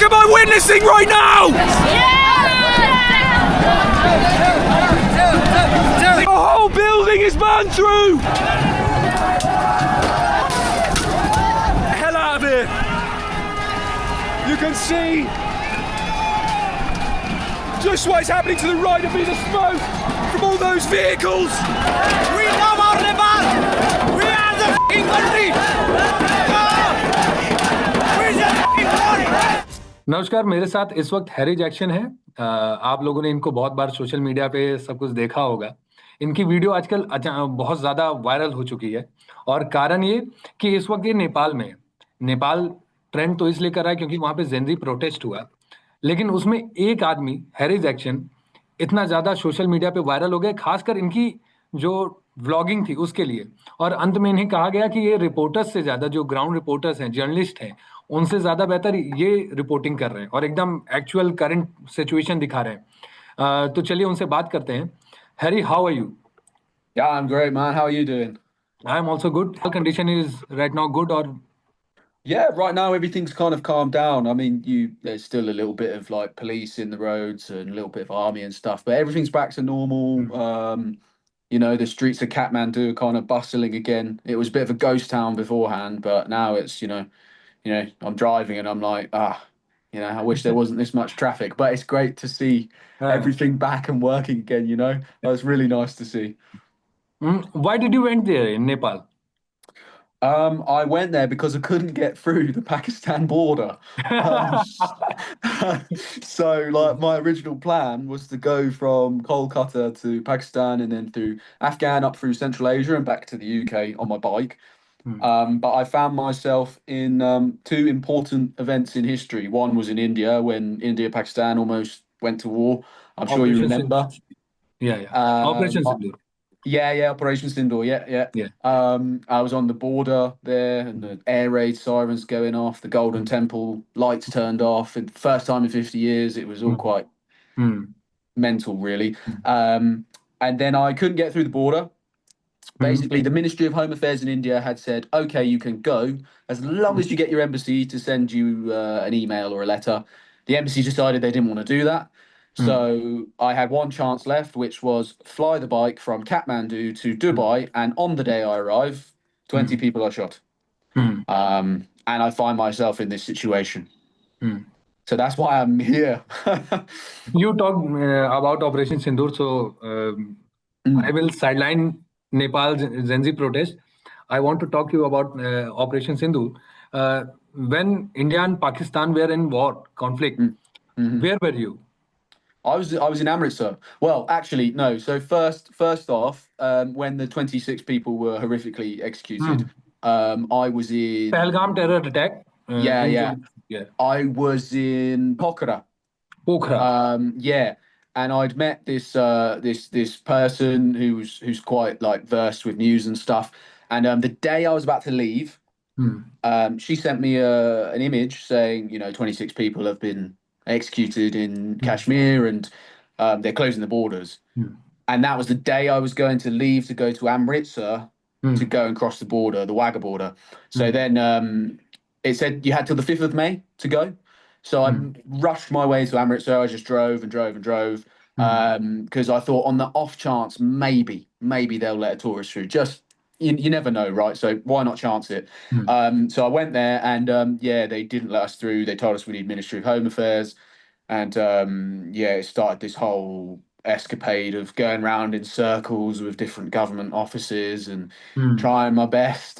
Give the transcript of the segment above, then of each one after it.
am I witnessing right now? The whole building is burned through! Hell out of here! You can see just what is happening to the right of me, the smoke from all those vehicles! We love our Nepal! We are the f***ing country! नमस्कार, मेरे साथ इस वक्त Harry Jackson है। आप लोगों ने इनको बहुत बार सोशल मीडिया पे सब कुछ देखा होगा। इनकी वीडियो आजकल बहुत ज़्यादा वायरल हो चुकी है और कारण ये कि इस वक्त ये नेपाल में है। नेपाल ट्रेंड तो इसलिए कर रहा है क्योंकि वहाँ पे जेनजी प्रोटेस्ट हुआ, लेकिन उसमें एक आदमी हैरी जैक्सन इतना ज़्यादा सोशल मीडिया पे वायरल हो गए, खासकर इनकी जो व्लॉगिंग थी उसके लिए। और अंत में इन्हें कहा गया कि ये रिपोर्टर्स से ज़्यादा, जो ग्राउंड रिपोर्टर्स हैं, जर्नलिस्ट हैं, उनसे ज़्यादा बेहतर ये रिपोर्टिंग कर रहे हैं और एकदम एक्चुअल करंट सिचुएशन दिखा रहे हैं। तो चलिए उनसे बात करते हैं। Harry, how are you? Yeah, I'm great, man. How are you doing? I am also good. Condition is right now good और Yeah, right now everything's kind of calmed down. I mean, there's still a little bit of like police in the roads and a little bit of army and stuff, but everything's back to normal. The streets of Kathmandu are kind of bustling again. It was a bit of a ghost town beforehand, but now it's, I'm driving and I'm like, I wish there wasn't this much traffic, but it's great to see everything back and working again, That's really nice to see. Why did you went there in Nepal? I went there because I couldn't get through the Pakistan border. So, like, my original plan was to go from Kolkata to Pakistan and then through Afghan up through Central Asia and back to the UK on my bike. But I found myself in two important events in history. One was in India when India-Pakistan almost went to war. I'm sure you remember. Yeah. Operation Sindoor. Yeah, Operation Sindoor. Yeah. I was on the border there, and the air raid sirens going off, the Golden Temple lights turned off. And first time in 50 years, it was all quite mental, really. And then I couldn't get through the border. Basically, the Ministry of Home Affairs in India had said, okay, you can go as long as you get your embassy to send you an email or a letter. The embassy decided they didn't want to do that. So I had one chance left, which was fly the bike from Kathmandu to Dubai. And on the day I arrived, 20 people are shot. And I find myself in this situation. So that's why I'm here. You talked about Operation Sindoor, so I will sideline Nepal Gen Z protest. I want to talk to you about Operation Sindoor. When India and Pakistan were in war, conflict, where were you? I was in Amritsar. Well, actually, no. So first off, when the 26 people were horrifically executed, I was in Pahalgam terror attack. Yeah. I was in Pokhara. Yeah, and I'd met this person who's quite like versed with news and stuff. And the day I was about to leave, she sent me an image saying, 26 people have been executed in Kashmir and they're closing the borders. And that was the day I was going to leave to go to Amritsar to go and cross the border, the Wagah border. So then it said you had till the 5th of May to go. So I rushed my way to Amritsar. I just drove and drove because I thought on the off chance maybe they'll let a tourist through. Just you never know, right? So why not chance it? So I went there and they didn't let us through. They told us we need Ministry of Home Affairs. And it started this whole escapade of going around in circles with different government offices and trying my best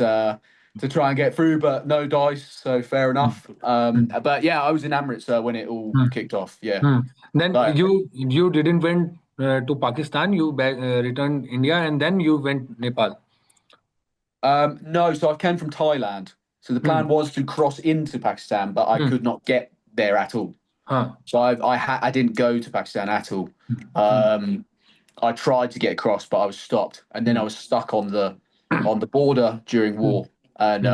to try and get through, but no dice, so fair enough. But yeah, I was in Amritsar when it all kicked off. Yeah. Then you didn't went to Pakistan, you returned India, and then you went Nepal. No, so I came from Thailand. So the plan was to cross into Pakistan, but I could not get there at all. So I didn't go to Pakistan at all. I tried to get across, but I was stopped, and then I was stuck on the border during war. And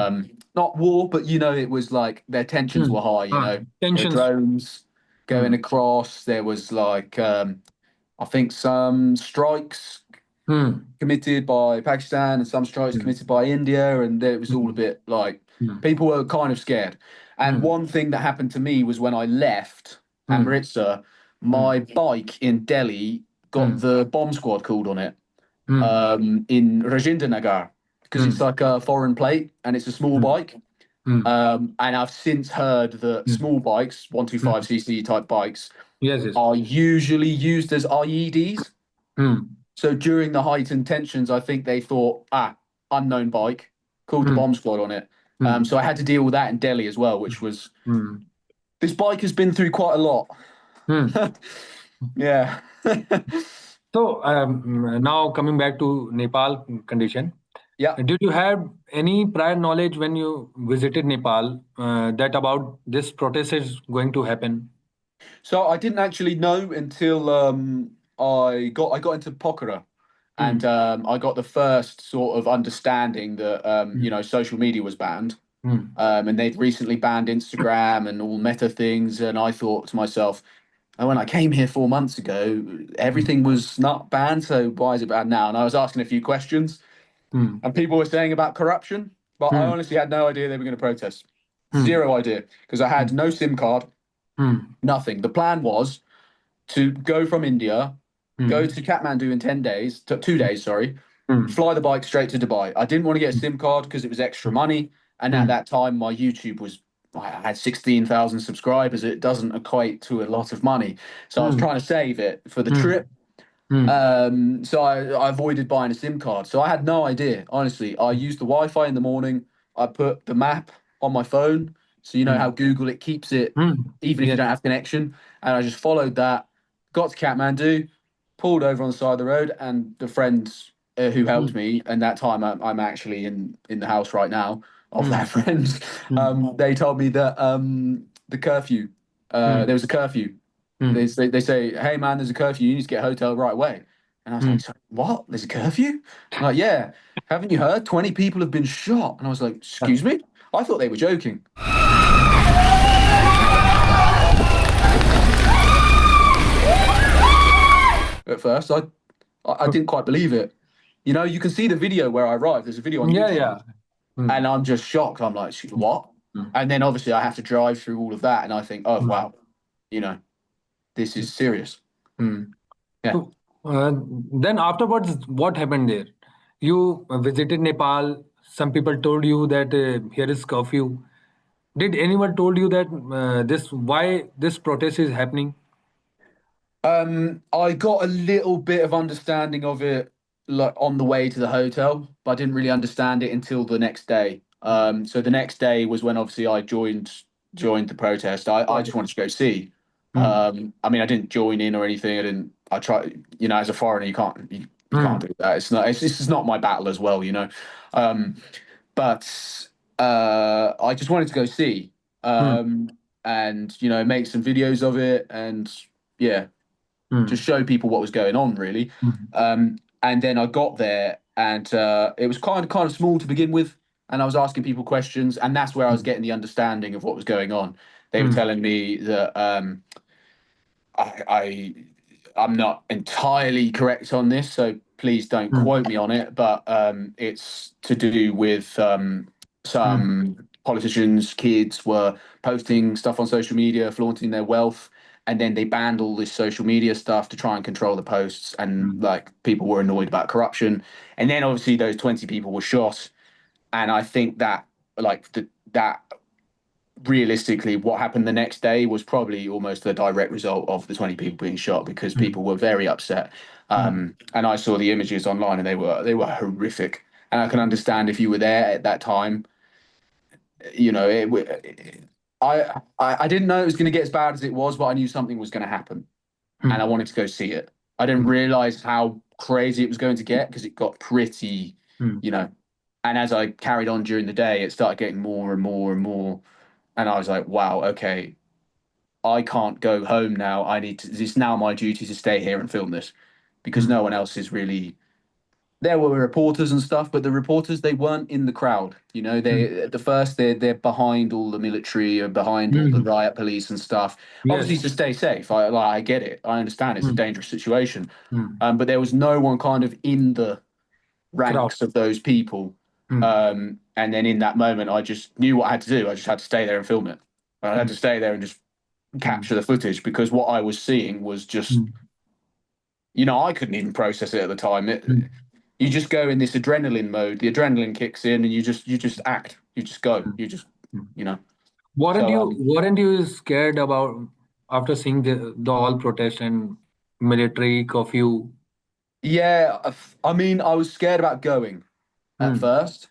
not war, but it was like their tensions were high. Tensions. The drones going across. There was like I think some strikes committed by Pakistan and some strikes committed by India, and it was all a bit like People were kind of scared. And one thing that happened to me was when I left Amritsar, my bike in Delhi got the bomb squad called on it in Rajendra Nagar, because it's like a foreign plate and it's a small bike. And I've since heard that small bikes, 125cc type bikes, are usually used as IEDs. So during the heightened tensions, I think they thought, unknown bike, called the bomb squad on it. So I had to deal with that in Delhi as well, which was, this bike has been through quite a lot. Yeah. So now coming back to Nepal condition. Yeah. Did you have any prior knowledge when you visited Nepal that about this protest is going to happen? So I didn't actually know until I got into Pokhara, and I got the first sort of understanding that social media was banned, and they'd recently banned Instagram and all Meta things, and I thought to myself, and when I came here 4 months ago, everything was not banned, so why is it banned now? And I was asking a few questions, and people were saying about corruption, but I honestly had no idea they were going to protest. Zero idea, because I had no SIM card, nothing. The plan was to go from India, go to Kathmandu in 2 days, fly the bike straight to Dubai. I didn't want to get a SIM card because it was extra money, and at that time my YouTube was, I had 16,000 subscribers. It doesn't equate to a lot of money. So I was trying to save it for the trip. So I avoided buying a SIM card. So I had no idea, honestly. I used the Wi-Fi in the morning. I put the map on my phone. So you know how Google, it keeps it, even if you don't have connection. And I just followed that, got to Kathmandu, pulled over on the side of the road, and the friends who helped me, and that time I'm actually in the house right now, of that friend, they told me that the curfew, there was a curfew. They say, hey man, there's a curfew, you need to get a hotel right away. And I was like, "So, what? There's a curfew?" I'm like, yeah, haven't you heard? 20 people have been shot. And I was like, excuse me? I thought they were joking. At first, I didn't quite believe it. You know, you can see the video where I arrived. There's a video on YouTube. And I'm just shocked. I'm like, what? And then obviously I have to drive through all of that, and I think, oh wow, this is serious. Yeah. So, then afterwards, what happened there? You visited Nepal. Some people told you that here is curfew. Did anyone told you that why this protest is happening? I got a little bit of understanding of it, like on the way to the hotel, but I didn't really understand it until the next day. So the next day was when obviously I joined the protest. I just wanted to go see. I mean, I didn't join in or anything. I tried, as a foreigner, you can't do that. It's just not my battle as well, but I just wanted to go see, and make some videos of it, and to show people what was going on, really. And then I got there, and it was kind of small to begin with, and I was asking people questions, and that's where I was getting the understanding of what was going on. They were telling me that I'm not entirely correct on this, so please don't quote me on it, but it's to do with some politicians' kids were posting stuff on social media, flaunting their wealth, and then they banned all this social media stuff to try and control the posts, and like people were annoyed about corruption, and then obviously those 20 people were shot, and I think that that realistically what happened the next day was probably almost the direct result of the 20 people being shot, because people were very upset, and I saw the images online, and they were horrific, and I can understand if you were there at that time. I didn't know it was going to get as bad as it was, but I knew something was going to happen, and I wanted to go see it. I didn't realize how crazy it was going to get, because it got pretty, and as I carried on during the day, it started getting more and more and more. And I was like, wow, okay, I can't go home now. It's now my duty to stay here and film this, because no one else is really. There were reporters and stuff, but the reporters, they weren't in the crowd. They're behind all the military and behind all the riot police and stuff. Obviously to stay safe. I get it. I understand it's a dangerous situation. But there was no one kind of in the ranks of those people. And then in that moment, I just knew what I had to do. I just had to stay there and film it. I had to stay there and just capture the footage, because what I was seeing was just, I couldn't even process it at the time. You just go in this adrenaline mode. The adrenaline kicks in, and you just act. You just go. You just, Weren't So, you scared about after seeing the all protest and military curfew? yeah, I mean, I was scared about going at first.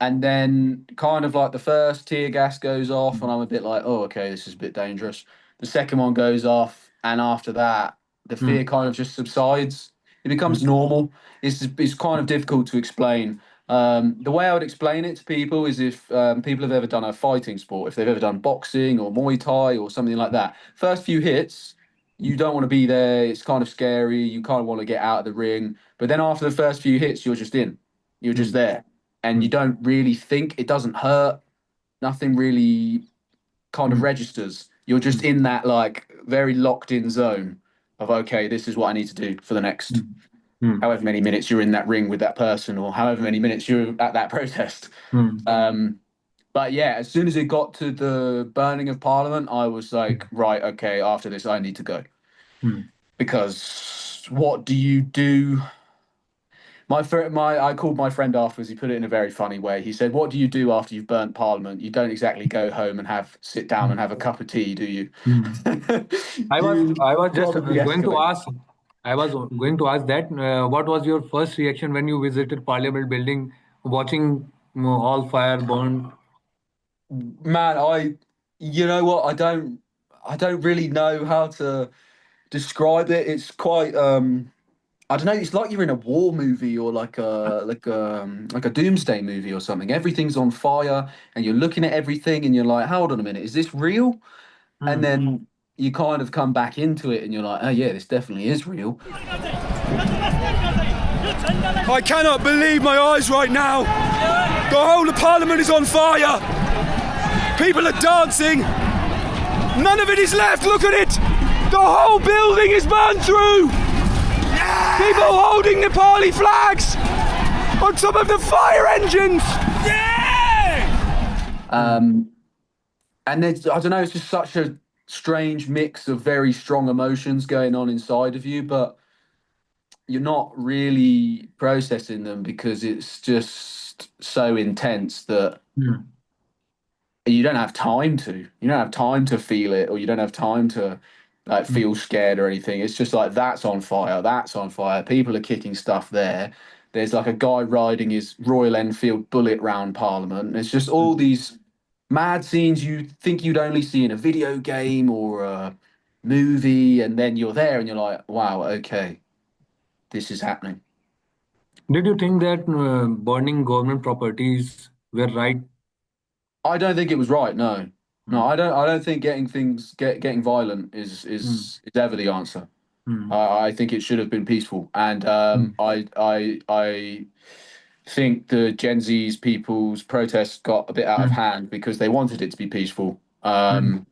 And then kind of like the first tear gas goes off, and I'm a bit like, oh, okay, this is a bit dangerous. The second one goes off, and after that, the fear kind of just subsides. It becomes normal. It's kind of difficult to explain. The way I would explain it to people is if people have ever done a fighting sport, if they've ever done boxing or Muay Thai or something like that. First few hits, you don't want to be there. It's kind of scary. You kind of want to get out of the ring. But then after the first few hits, you're just in. You're just there. And you don't really think. It doesn't hurt. Nothing really kind of registers. You're just in that like very locked in zone of, okay, this is what I need to do for the next however many minutes you're in that ring with that person, or however many minutes you're at that protest. But yeah, as soon as it got to the burning of Parliament, I was like, right, okay, after this, I need to go. Because what do you do? I called my friend afterwards. He put it in a very funny way. He said, "What do you do after you've burnt Parliament? You don't exactly go home and sit down and have a cup of tea, do you?" I was just Probably going to escalate. ask. I was going to ask that. What was your first reaction when you visited Parliament building, watching all fire burned? Man, you know what? I don't really know how to describe it. It's quite, I don't know. It's like you're in a war movie, or like a doomsday movie or something. Everything's on fire, and you're looking at everything, and you're like, "Hold on a minute, is this real?" And then you kind of come back into it, and you're like, "Oh yeah, this definitely is real." I cannot believe my eyes right now. The whole of Parliament is on fire. People are dancing. None of it is left. Look at it. The whole building is burned through. People holding Nepali flags on top of the fire engines. And I don't know, it's just such a strange mix of very strong emotions going on inside of you, but you're not really processing them because it's just so intense that you don't have time to. You don't have time to feel it, or you don't have time to like feel scared or anything. It's just like, that's on fire, that's on fire. People are kicking stuff there. There's like a guy riding his Royal Enfield bullet round Parliament. It's just all these mad scenes you think you'd only see in a video game or a movie, and then you're there and you're like, wow, okay, this is happening. Did you think that burning government properties were right? I don't think it was right. No, no, I don't. I don't think getting violent is ever the answer. I think it should have been peaceful, and I think the Gen Z's people's protests got a bit out of hand because they wanted it to be peaceful. And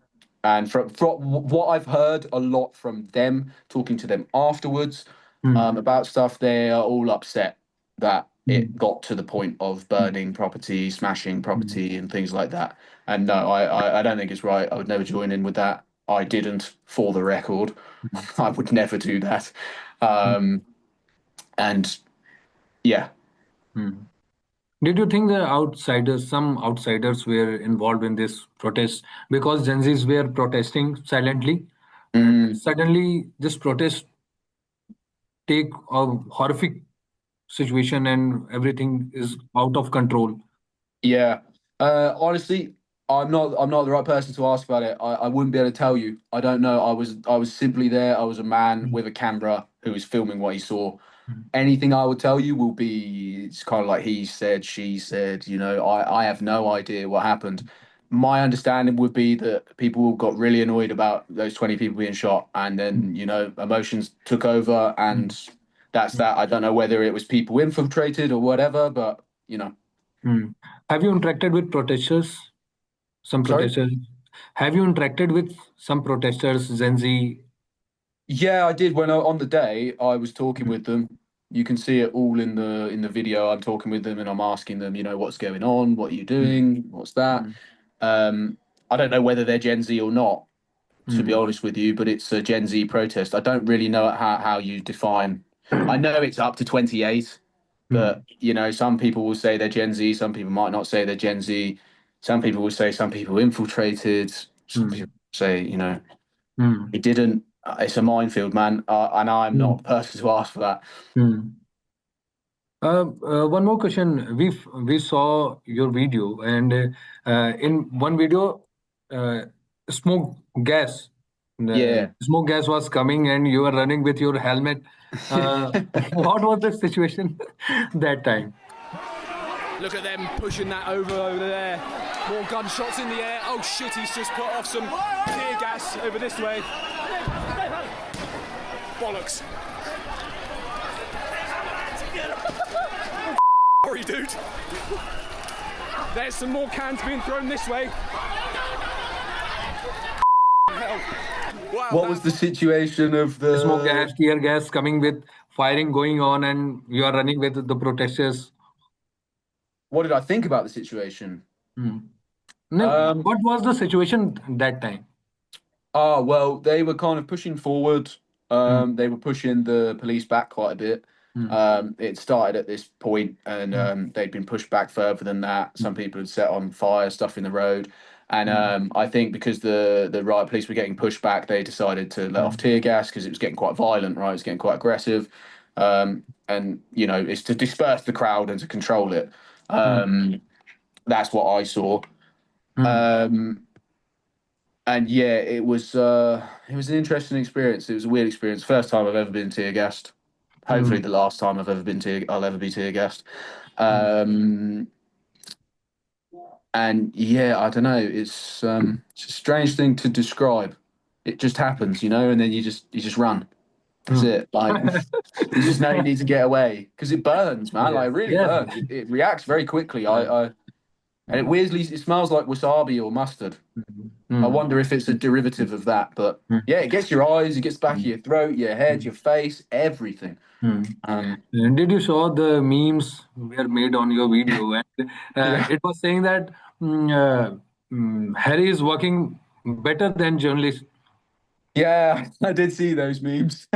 from what I've heard a lot from them, talking to them afterwards about stuff, they are all upset that it got to the point of burning property, smashing property, and things like that. And no, I don't think it's right. I would never join in with that. I didn't, for the record. I would never do that. And yeah. Did you think that some outsiders were involved in this protest because Gen Zs were protesting silently, and suddenly this protest take a horrific situation and everything is out of control? Yeah. Honestly, I'm not the right person to ask about it. I wouldn't be able to tell you. I don't know. I was simply there. I was a man with a camera who was filming what he saw. Anything I would tell you will be, it's kind of like he said, she said, I have no idea what happened. My understanding would be that people got really annoyed about those 20 people being shot, and then, emotions took over, and that's that. I don't know whether it was people infiltrated or whatever, but Have you interacted with protesters? Some Sorry? protesters. Have you interacted with some protesters, Gen Z? Yeah, I did. On the day I was talking with them. You can see it all in the video. I'm talking with them and I'm asking them, what's going on? What are you doing? What's that? I don't know whether they're Gen Z or not, to be honest with you, but it's a Gen Z protest. I don't really know how you define. I know it's up to 28, but some people will say they're Gen Z. Some people might not say they're Gen Z. Some people will say some people infiltrated. Some people say, it didn't. It's a minefield, man, and I'm not the person to ask for that. One more question. We saw your video, and in one video, smoke gas. Yeah. Smoke gas was coming, and you were running with your helmet. What was the situation that time? Look at them pushing that over there. More gunshots in the air. Oh shit, he's just put off some tear gas over this way. Bollocks. Sorry, dude. There's some more cans being thrown this way. Wow, what was the situation of the smoke gas, tear gas coming with firing going on, and you are running with the protesters? What did I think about the situation? No, what was the situation that time? Oh, well, they were kind of pushing forward. They were pushing the police back quite a bit. It started at this point, and they'd been pushed back further than that. Some people had set on fire stuff in the road, and I think because the riot police were getting pushed back, they decided to let off tear gas because it was getting quite violent. Right, it's getting quite aggressive, and it's to disperse the crowd and to control it. That's what I saw. And yeah, it was an interesting experience. It was a weird experience. First time I've ever been tear gassed. Hopefully, the last time I'll ever be tear gassed. And yeah, I don't know. It's a strange thing to describe. It just happens, and then you just run. That's it. Like you just know you need to get away because it burns, man. Like it really burns. It reacts very quickly. And it smells like wasabi or mustard. I wonder if it's a derivative of that, but yeah, it gets your eyes, it gets back of your throat, your head, your face, everything. Did you saw the memes were made on your video? And it was saying that Harry is working better than journalists. Yeah, I did see those memes.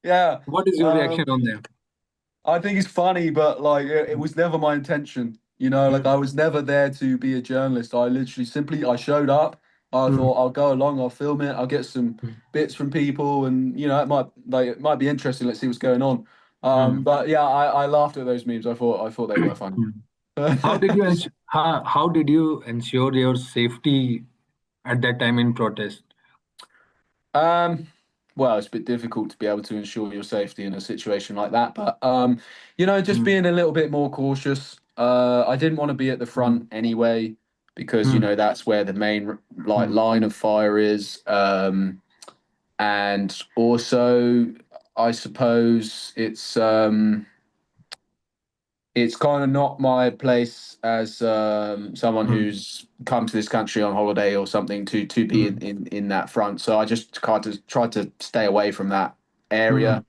Yeah. What is your reaction on them? I think it's funny, but like it was never my intention. Like I was never there to be a journalist. I literally I showed up. I thought I'll go along, I'll film it, I'll get some bits from people, and it might be interesting. Let's see what's going on. But yeah, I laughed at those memes. I thought they were funny. How did you ensure your safety at that time in protest? Well, it's a bit difficult to be able to ensure your safety in a situation like that, but just being a little bit more cautious. I didn't want to be at the front anyway because that's where the main line of fire is, and also I suppose it's kind of not my place as someone who's come to this country on holiday or something to be in that front. So I just tried to stay away from that area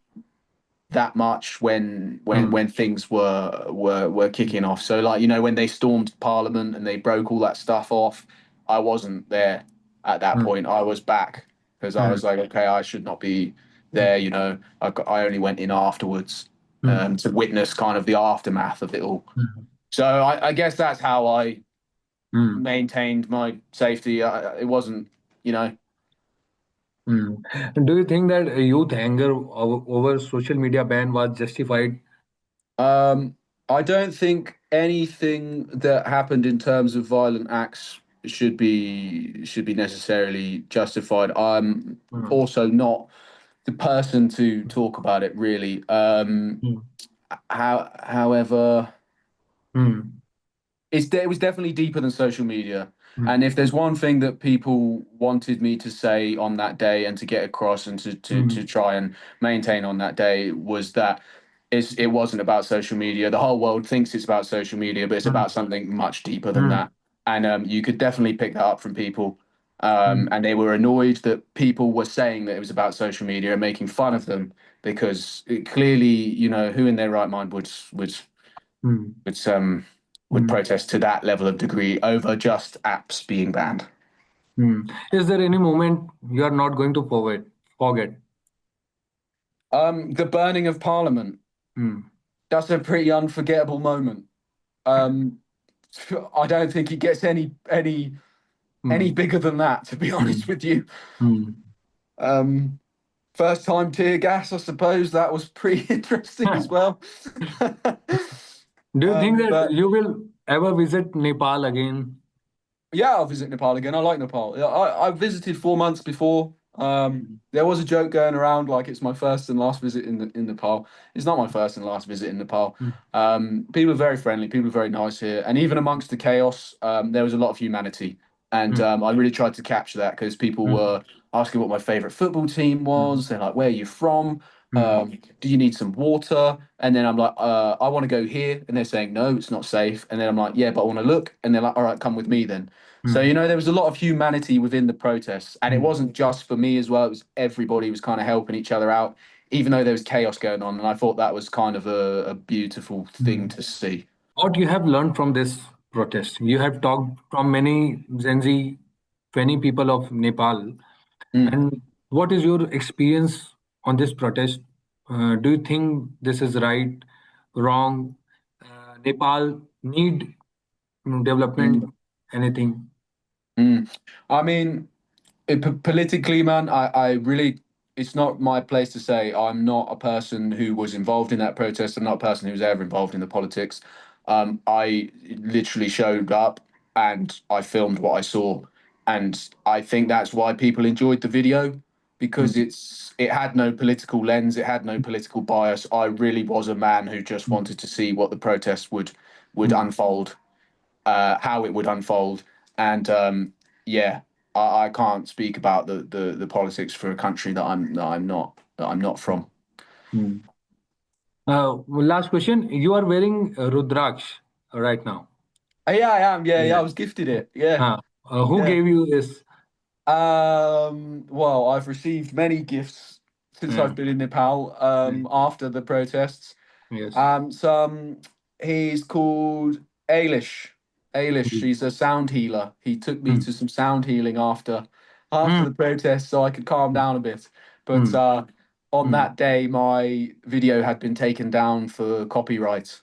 that much when things were kicking off. So when they stormed Parliament and they broke all that stuff off, I wasn't there at that point. I was back because I was like, okay, I should not be there. I only went in afterwards. To witness kind of the aftermath of it all. So I guess that's how I maintained my safety. It wasn't, Do you think that youth anger over social media ban was justified? I don't think anything that happened in terms of violent acts should be necessarily justified. I'm also not the person to talk about it really. However, it was definitely deeper than social media. And if there's one thing that people wanted me to say on that day and to get across and to try and maintain on that day was that it wasn't about social media. The whole world thinks it's about social media, but it's about something much deeper than that. And you could definitely pick that up from people. And they were annoyed that people were saying that it was about social media and making fun of them because it clearly, you know, who in their right mind would would protest to that level of degree over just apps being banned. Is there any moment you are not going to forget? The burning of Parliament. That's a pretty unforgettable moment. I don't think it gets any bigger than that, to be honest with you. First time tear gas, I suppose that was pretty interesting as well. Do you think that but you will ever visit Nepal again? yeah, I'll visit Nepal again. I like Nepal. I visited 4 months before. There was a joke going around like it's my first and last visit in Nepal. It's not my first and last visit in Nepal. People are very friendly. People are very nice here, and even amongst the chaos, there was a lot of humanity. And I really tried to capture that because people were asking what my favorite football team was. They're like, "Where are you from? Do you need some water?" And then I'm like, "I want to go here," and they're saying, "No, it's not safe." And then I'm like, "Yeah, but I want to look," and they're like, "All right, come with me then." So, you know, there was a lot of humanity within the protests, and it wasn't just for me as well. It was everybody was kind of helping each other out, even though there was chaos going on. And I thought that was kind of a beautiful thing to see. What you have learned from this protest? You have talked from many Gen Z, 20 people of Nepal. And what is your experience on this protest? Do you think this is right, wrong? Nepal need development, anything? I mean, politically, man, I really, it's not my place to say. I'm not a person who was involved in that protest. I'm not a person who was ever involved in the politics. I literally showed up and I filmed what I saw. And I think that's why people enjoyed the video because it had no political lens, it had no political bias. I really was a man who just wanted to see what the protest would unfold, how it would unfold. And yeah, I can't speak about the politics for a country that I'm not from. Last question. You are wearing Rudraksh right now. Yeah, I am. Yeah, Yeah. I was gifted it. Yeah. Who Yeah. gave you this? Well, I've received many gifts since I've been in Nepal, after the protests. Yes. He's called Ailish. Ailish, he's a sound healer. He took me to some sound healing after the protests so I could calm down a bit. But on that day, my video had been taken down for copyright,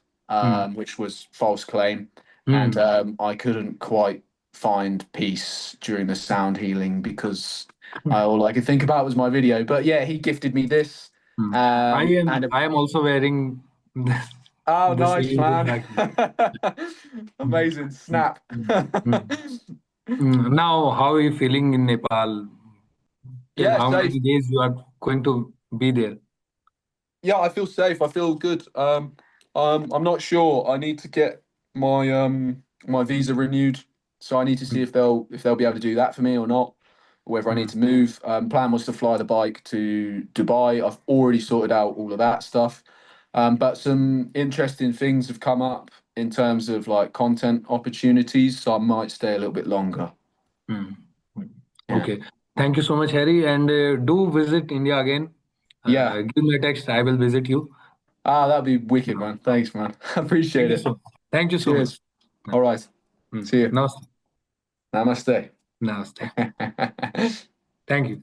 which was false claim. And I couldn't quite find peace during the sound healing because all I could think about was my video. But yeah, he gifted me this. I And am also wearing this. oh, The nice, same man. Rudraksh. Amazing. Snap. Now, how are you feeling in Nepal? Till Yeah, how safe. many days you are going to be there? Yeah, I feel safe. I feel good. I'm not sure. I need to get my visa renewed, so I need to see if they'll be able to do that for me or not, or whether I need to move. Plan was to fly the bike to Dubai. I've already sorted out all of that stuff. But some interesting things have come up in terms of like content opportunities, so I might stay a little bit longer. Hmm. Yeah. Okay. Thank you so much, Harry. And do visit India again. Yeah. Give me a text. I will visit you. Ah, that'd be wicked, man. Thanks, man. Appreciate Thank you it. so much. Thank you so much. Cheers. All right. See you. Namaste. Namaste. Namaste. Thank you.